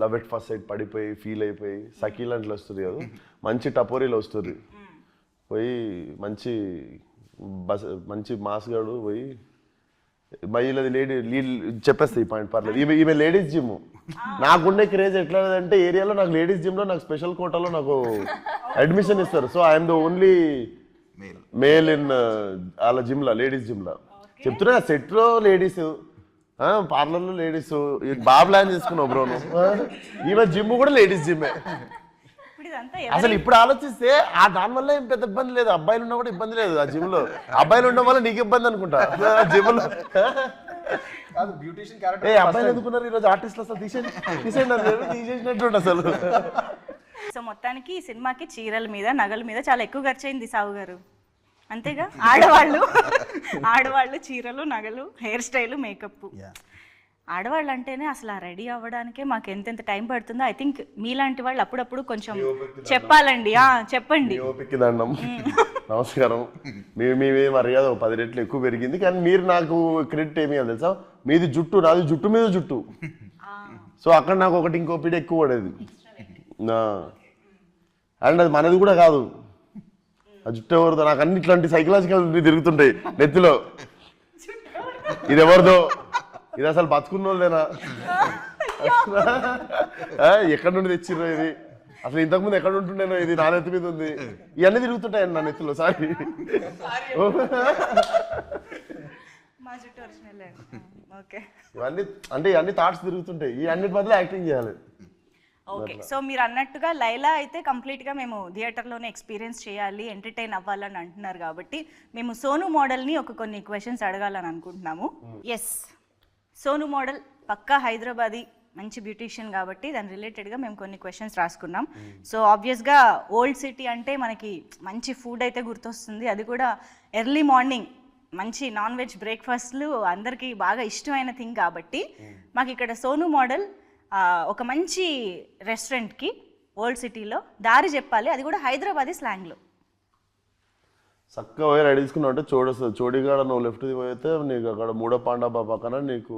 లవ్ ఎట్ ఫస్ట్ సైట్ పడిపోయి ఫీల్ అయిపోయి సకీల్ అంటే వస్తుంది కదా, మంచి టపోరీలో వస్తుంది. పోయి మంచి మాస్ గాడు పోయి వీళ్ళది లీడ్ చెప్పేస్తా ఈ పాయింట్, పర్లేదు. ఈమె లేడీస్ జిమ్. నాకుండే క్రేజ్ ఎట్లా అంటే ఏరియాలో నాకు లేడీస్ జిమ్లో నాకు స్పెషల్ కోటాలో నాకు అడ్మిషన్ ఇస్తారు. So I'm the only male in వాళ్ళ జిమ్లో, లేడీస్ జిమ్లో. చెప్తున్నా సెట్లో లేడీస్, పార్లర్లో లేడీస్. బాగా ప్లాన్ చేసుకున్నావు బ్రో నువ్వు. ఈమె జిమ్ కూడా లేడీస్ జిమ్మే. అసలు ఇప్పుడు ఆలోచిస్తే దానివల్ల ఏం పెద్ద ఇబ్బంది లేదు, అబ్బాయిలు ఉన్నా కూడా ఇబ్బంది లేదు ఆ జిమ్ లో. అబ్బాయిలు ఉండడం వల్ల నీకు ఇబ్బంది అనుకుంటా జిమ్ లో. అబ్బాయిలు ఎందుకున్నారు ఈరోజు ఆర్టిస్టులు? అసలు తీసేసినట్టు అసలు. సో మొత్తానికి ఈ సినిమాకి చీరల మీద, నగల మీద చాలా ఎక్కువ ఖర్చు అయింది సావు గారు, అంతేగా? ఆడవాళ్ళు చీరలు, నగలు, హెయిర్ స్టైల్, మేకప్. ఆడవాళ్ళు అంటేనే అసలు ఆ రెడీ అవ్వడానికే మాకు ఎంతెంత టైం పడుతుందో. ఐ థింక్ మీలాంటి వాళ్ళు అప్పుడప్పుడు కొంచెం చెప్పాలండి. చెప్పండి. దండం, నమస్కారం. మీ మర్యాద 10 రెట్లు ఎక్కువ పెరిగింది, కానీ మీరు నాకు క్రెడిట్ ఏమి అని తెలుసా? మీది జుట్టు, నాది జుట్టు మీద జుట్టు. సో అక్కడ నాకు ఒకటి ఇంకో పిడి ఎక్కువ పడేది. అండ్ అది మనది కూడా కాదు, ఆ జుట్టు ఎవరిదో. నాకు అన్ని ఇట్లాంటి సైకలాజికల్ తిరుగుతుంటాయి నెత్తిలో. ఇది ఎవరిదో, ఇది అసలు బతుకున్న వాళ్ళేనా, ఎక్కడి నుండి తెచ్చిర్రో ఇది, అసలు ఇంతకుముందు ఎక్కడ ఉంటుండేనో, ఇది నా నెత్తి మీద ఉంది. ఇవన్నీ తిరుగుతుంటాయండి నా నెత్తిలో. సారీ. ఇవన్నీ అంటే ఇవన్నీ థాట్స్ తిరుగుతుంటాయి. ఈ అన్నిటి బదులు యాక్టింగ్ చేయాలి. ఓకే, సో మీరు అన్నట్టుగా లైలా అయితే కంప్లీట్గా మేము థియేటర్లోనే ఎక్స్పీరియన్స్ చేయాలి, ఎంటర్టైన్ అవ్వాలని అంటున్నారు కాబట్టి మేము సోను మోడల్ని కొన్ని క్వశ్చన్స్ అడగాలని అనుకుంటున్నాము. ఎస్, సోను మోడల్ పక్కా హైదరాబాదీ, మంచి బ్యూటీషియన్ కాబట్టి దాని రిలేటెడ్గా మేము కొన్ని క్వశ్చన్స్ రాసుకున్నాం. సో ఆబ్వియస్గా ఓల్డ్ సిటీ అంటే మనకి మంచి ఫుడ్ అయితే గుర్తొస్తుంది, అది కూడా ఎర్లీ మార్నింగ్ మంచి నాన్ వెజ్ బ్రేక్ఫాస్ట్లు అందరికీ బాగా ఇష్టమైన థింగ్ కాబట్టి మాకు ఇక్కడ సోను మోడల్ ఒక మంచి రెస్టారెంట్కి ఓల్డ్ సిటీలో దారి చెప్పాలి, అది కూడా హైదరాబాదీ స్లాంగ్లో. చక్కగా పోయి రెడీ తీసుకున్నావు అంటే చోడిగాడ నువ్వు లెఫ్ట్ పోయితే నీకు అక్కడ మూడో పాండాబా పక్కన నీకు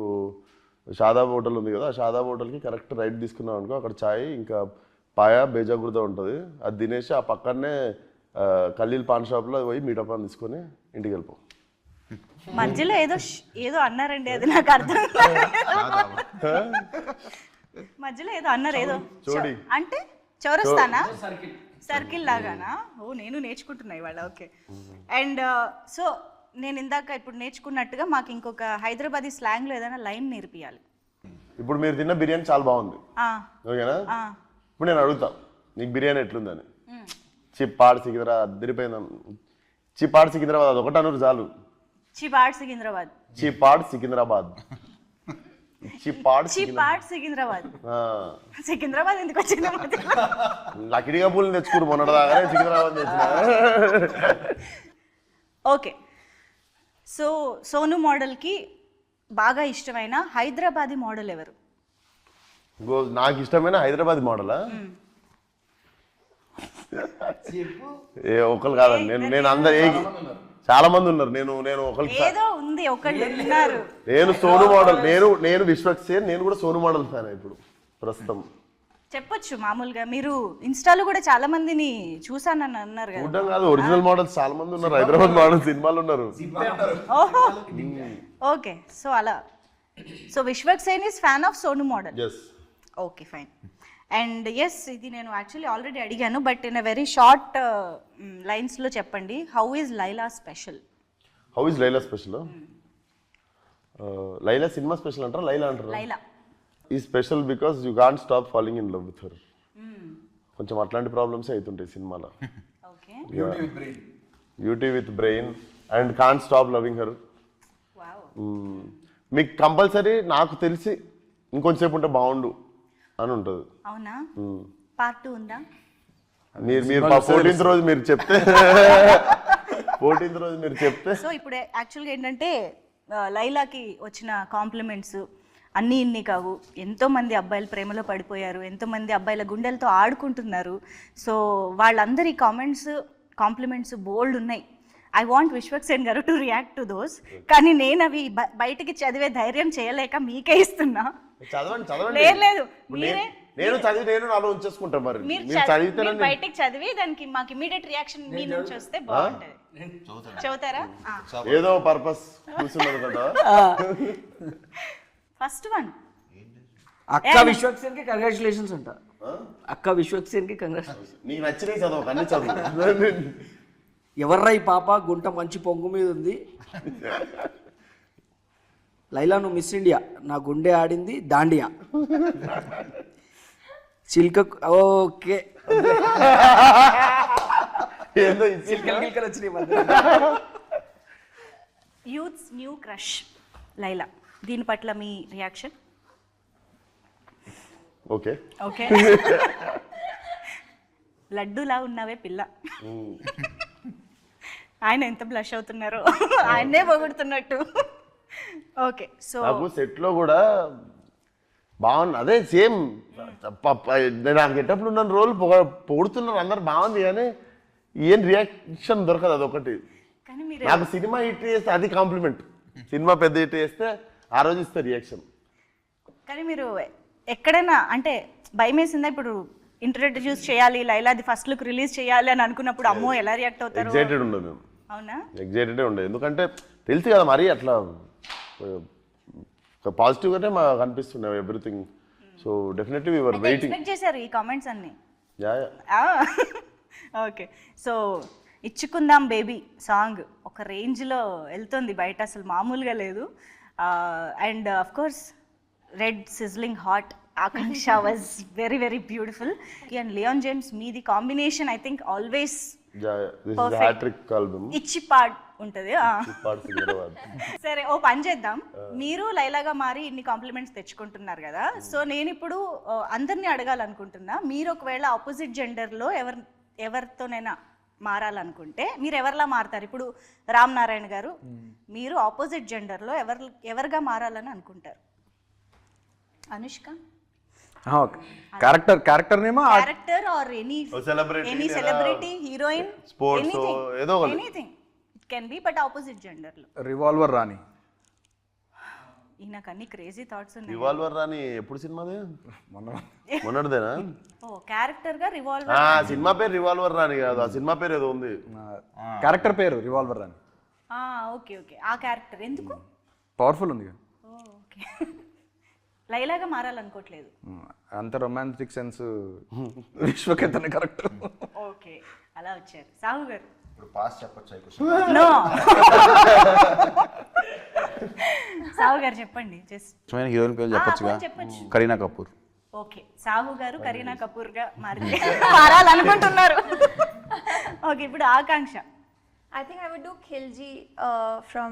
షాదాబ్ హోటల్ ఉంది కదా, ఆ షాదాబ్ హోటల్కి కరెక్ట్ రైట్ తీసుకున్నావు అనుకో, అక్కడ చాయ్ ఇంకా పాయ బేజాగుర్ద ఉంటుంది. అది తినేసి ఆ పక్కనే కల్లీల్ పాన్ షాప్లో పోయి మీటా పాన్ తీసుకొని ఇంటికి వెళ్ళిపో. మధ్యలో ఏదో అన్నారండి, అది నాకు అర్థం మధ్యలో ఏదో అన్నారు, ఏదో అంటే చౌరస్తానా, సర్కిల్ లాగానా? ఓ, నేను నేర్చుకుంటున్నా ఇవాళ. ఓకే. అండ్ సో నేను ఇందాక ఇప్పుడు నేర్చుకున్నట్టుగా మాకు ఇంకొక హైదరాబాదీ స్లాంగ్లో ఏదైనా లైన్ నేర్పియాలి. ఇప్పుడు మీరు తిన్న బిర్యానీ చాలా బాగుంది, ఆ, ఓకేనా? ఆ. ఇప్పుడు నేను అడుగుతా నీకు బిర్యానీ ఎట్లుందని. చిప్పాడు సికింద్రాబాద్ అద్దరిపోయిందని. చిప్పాడు సికింద్రాబాద్ అది ఒకటి అనూరు చాలు. చిపాడ్ సికింద్రాబాద్. చిప్పాడు సికింద్రాబాద్. చిప్పాడు చిపాడ్ సికింద్రాబాద్. ఆ. సికింద్రాబాద్ ఎందుకు వచ్చింది మధ్యలో? లకిడిగా పూలు తెచ్చుకోరు మొన్నటిదాకానే సికింద్రాబాద్ తెచ్చిన. ఓకే, సో సోను మోడల్కి బాగా ఇష్టమైన హైదరాబాదీ మోడల్ ఎవరు? నాకు ఇష్టమైన హైదరాబాద్ మోడలా? ఏ ఒకరు కాదండి, నేను అందరు చాలా మంది ఉన్నారు. నేను ఒకరికి ఏదో ఉంది, ఒకళ్ళు ఉన్నారు. నేను సోను మోడల్, నేను విశ్వక్సేన్, నేను కూడా సోను మోడల్ ఫ్యాన్ ఇప్పుడు ప్రస్తుతం. చెప్పొచ్చు మామూలుగా. మీరు ఇన్స్టాలో కూడా చాలా మందిని చూసానని అన్నారు కదా. చూడడం కాదు, ఒరిజినల్ మోడల్స్ చాలా మంది ఉన్నారు. హైదరాబాద్ మోడల్ సినిమాలు ఉన్నారు. ఓహో, ఓకే. సో అలా, so Vishwaksen is fan of Sonu model. Yes. Okay, fine. And yes, ఇది నేను యాక్చువల్లీ ఆల్రెడీ అడిగాను, but in a very short లైన్స్లో చెప్పండి. How is Laila special? How is Laila special? Laila సినిమా స్పెషల్ అంటారా, లైలా అంటారా? లైలా ఈ special because you can't stop falling in love with her. కొంచెం అట్లాంటి ప్రాబ్లమ్స్ అవుతుంటాయి సినిమాలో. Okay, beauty with brain and can't stop loving her. Wow. మీకు కంపల్సరీ నాకు తెలిసి ఇంకొంచెంసేపు ఉంటే బాగుండు అని ఉంటుంది. అవునా? పార్ట్ 2 ఉందా? మీరు 14th రోజు మీరు చెప్తే 14th రోజు మీరు చెప్తే. సో ఇప్పుడు యాక్చువల్గా ఏంటంటే లైలాకి వచ్చిన కాంప్లిమెంట్స్ అన్నీ ఇన్ని కావు. ఎంతోమంది అబ్బాయిలు ప్రేమలో పడిపోయారు, ఎంతోమంది అబ్బాయిల గుండెలతో ఆడుకుంటున్నారు. సో వాళ్ళందరి కాంప్లిమెంట్స్ బోల్డ్ ఉన్నాయి. ఐ వాంట్ విశ్వక్సేన్ గారు టు రియాక్ట్ టు దోస్, కానీ నేను అవి బయటికి చదివే ధైర్యం చేయలేక మీకే ఇస్తున్నా. చదవండి. లేదు, మీరే నేను చదివి నేను నాలో ఉంచేసుకుంటా. మరి మీరు మీరు చదివితే బయటికి చదివి దానికి మాకు ఇమీడియట్ రియాక్షన్ మీ నుంచి వస్తే బాగుంటది. చదువుతారా? ఏదో పర్పస్ కూర్చున్నది కదా. ఫస్ట్ వన్, అక్క విశ్వక్సేన్ కి కంగ్రాచులేషన్స్ అంట. అక్క విశ్వక్సేన్ కి కంగ్రాచులేషన్స్. నీకు నచ్చినవి చదువు, అన్ని చదువు. ఎవర్రా ఈ పాప గుంట మంచి పొంగు మీద ఉంది. లైలా నువ్వు మిస్ ఇండియా, నా గుండె ఆడింది దాండియా. చిల్క ఓకే, ఏందో చిల్కలు వచ్చినాయి. యూత్స్ న్యూ క్రష్ లైలా, దీని పట్ల మీ రియాక్షన్? ఓకే. ఓకే. లడ్డూలా ఉన్నావే పిల్ల. ఆయన ఎంత బ్లష్ అవుతున్నారో, ఆయన్నే పొగుడుతున్నట్టు. ఓకే, సో నాకు సెట్ లో కూడా బాగుంది. అదే సేమ్ నేను ఆ గెటప్లు ఉన్న రోల్ పొగుడుతున్నారు అందరు, బాగుంది. కానీ ఏం రియాక్షన్ దొరకదు, అదొకటి. కానీ మీరు నాకు సినిమా హిట్ చేస్తే అది కాంప్లిమెంట్, సినిమా పెద్ద హిట్ చేస్తే ఆ రోజు ఇస్తే రియాక్షన్. కానీ మీరు ఎక్కడైనా అంటే భయం వేసిందా? ఇప్పుడు ఇంట్రడ్యూస్ చేయాలి లైలాది ఫస్ట్ లుక్ రిలీజ్ చేయాలి అని అనుకున్నప్పుడు అమ్మో ఎలా రియాక్ట్ అవుతారు? ఎగ్జైటెడ్ ఉండదు మేము. అవునా? ఎగ్జైటెడే ఉండదు, ఎందుకంటే తెలుసు కదా మరి అట్లా పాజిటివ్ గానే మాకు అనిపిస్తుండే everything. So definitely we were waiting. Expect చేశారు ఈ కామెంట్స్ అన్ని. ఓకే, సో ఇచ్చుకుందాం బేబీ సాంగ్ ఒక రేంజ్లో వెళ్తుంది బయట, అసలు మామూలుగా లేదు. And of course red sizzling hot Akanksha was very very beautiful. And Leon James మీది combination I think always hattrick album. ఇచ్చి పాడ్ ఉంటుంది. సికింద్రాబాద్. సరే, ఓ పని చేద్దాం. మీరు లైలాగా మారి ఇన్ని కాంప్లిమెంట్స్ తెచ్చుకుంటున్నారు కదా, సో నేను ఇప్పుడు అందరినీ అడగాలనుకుంటున్నా, మీరు ఒకవేళ ఆపోజిట్ జెండర్లో ఎవరితోనైనా మారాలనుకుంటే మీరు ఎవరిలా మారుతారు? ఇప్పుడు రామ్ నారాయణ గారు, మీరు ఆపోజిట్ జెండర్లో ఎవరిగా మారాలని అనుకుంటారు? అనుష్క? క్యారెక్టర్ నేమా, character or any celebrity, heroine, sports ఏదో anything it can be, but opposite జెండర్లో. రివాల్వర్ రాణి. ఈయనకు అన్ని క్రేజీ థాట్స్ ఉన్నాయి. రివాల్వర్ రాని ఎప్పుడు సినిమాదే? మొన్నటిదేనా? ఓ క్యారెక్టర్ గా రివాల్వర్. సినిమా పేరు రివాల్వర్ రాని కాదు, ఆ సినిమా పేరు ఏదో ఉంది. క్యారెక్టర్ పేరు రివాల్వర్ రాణి. ఓకే ఓకే, ఆ క్యారెక్టర్ ఎందుకు? పవర్ఫుల్ ఉంది. ఓకే. లైలాగా మారాలనుకోవట్లేదు. అంత రొమాంటిక్ సెన్స్ విశ్వకేతనే కరెక్ట్. ఓకే, అలా వచ్చారు. సాహు గారు? ఇప్పుడు పాస్ చెప్పొచ్చు నో సాహు గారు చెప్పండి జస్ట్ ఇష్టమైన హీరోయిన్ పేరు చెప్పొచ్చుగా చెప్పొచ్చు. కరీనా కపూర్. ఓకే సాహు గారు కరీనా కపూర్ గా మారాలనుకుంటున్నారు. ఓకే ఇప్పుడు ఆకాంక్ష. I think I would do Khilji from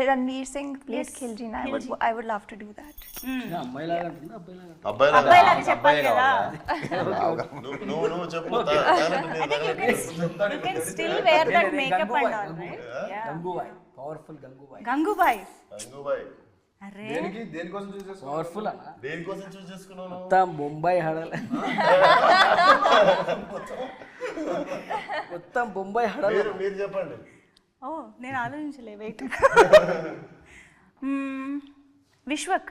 Ranveer Singh played Khilji, and I would love to do that. అమ్మాయి లాగా అంటుందా అబ్బాయి లాగా? అబ్బాయి అబ్బాయిలాగా చెప్పాలి కదా. నువ్వు చెప్పు You can still wear that makeup and all, right? Yeah. Gangubai, powerful Gangubai. Gangubai. Gangubai అరే దేనికోసం చూసేసి పవర్ఫుల్ అన్న. దేనికోసం చూస్ చేసుకున్నావు? మొత్తం బొంబాయి హడల్. మొత్తం బొంబాయి హడల్. మీరు చెప్పండి. ఓ నేను ఆలోచించలే వెయిట్. విశ్వక్.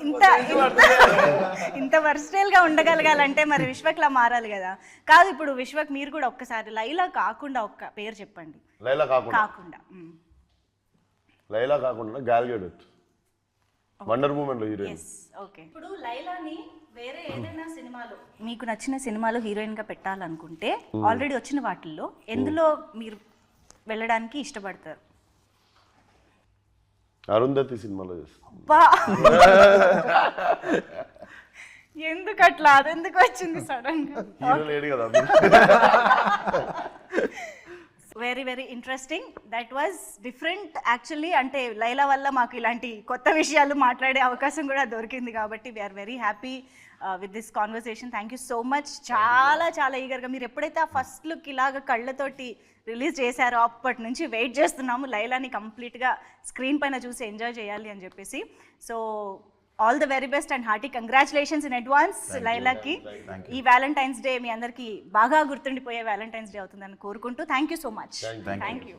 ఇంత ఇంత వర్స్టైల్ గా ఉండగలగాలంటే మరి విశ్వక్లా మారాలి కదా. కాదు ఇప్పుడు విశ్వక్ మీరు కూడా ఒక్కసారి లైలా కాకుండా ఒక్క పేరు చెప్పండి. లైలా కాకుండా కాకుండా లైలా కాకుండా గాల్ గెడట్ వండర్ ఉమెన్ లో హీరోయిన్. ఓకే ఇప్పుడు లైలాని వేరే ఏదైనా సినిమాలో మీకు నచ్చిన సినిమాలో హీరోయిన్ గా పెట్టాలనుకుంటే ఆల్రెడీ వచ్చిన వాటిల్లో ఎందులో మీరు వెళ్ళడానికి ఇష్టపడతారు? అరుంధతి సినిమాలో చేస్తాను. అబ్బా ఎందుకు అట్లా అదెందుకు వచ్చింది సడన్ గా? హీరో లేడు కదా. Very very interesting. That was different actually. అంటే లైలా వల్ల మాకు ఇలాంటి కొత్త విషయాలు మాట్లాడే అవకాశం కూడా దొరికింది కాబట్టి we are very happy with this conversation. Thank you so much. చాలా చాలా ఈగర్గా మీరు ఎప్పుడైతే ఆ ఫస్ట్ లుక్ ఇలాగ కళ్ళతోటి రిలీజ్ చేశారో అప్పటి నుంచి వెయిట్ చేస్తున్నాము లైలాని కంప్లీట్గా స్క్రీన్ పైన చూసి ఎంజాయ్ చేయాలి అని చెప్పేసి. So all the very best and hearty congratulations in advance లైలాకి. ఈ వ్యాలంటైన్స్ డే మీ అందరికీ బాగా గుర్తుండిపోయే వ్యాలంటైన్స్ డే అవుతుందని కోరుకుంటూ thank you so much. Thank you.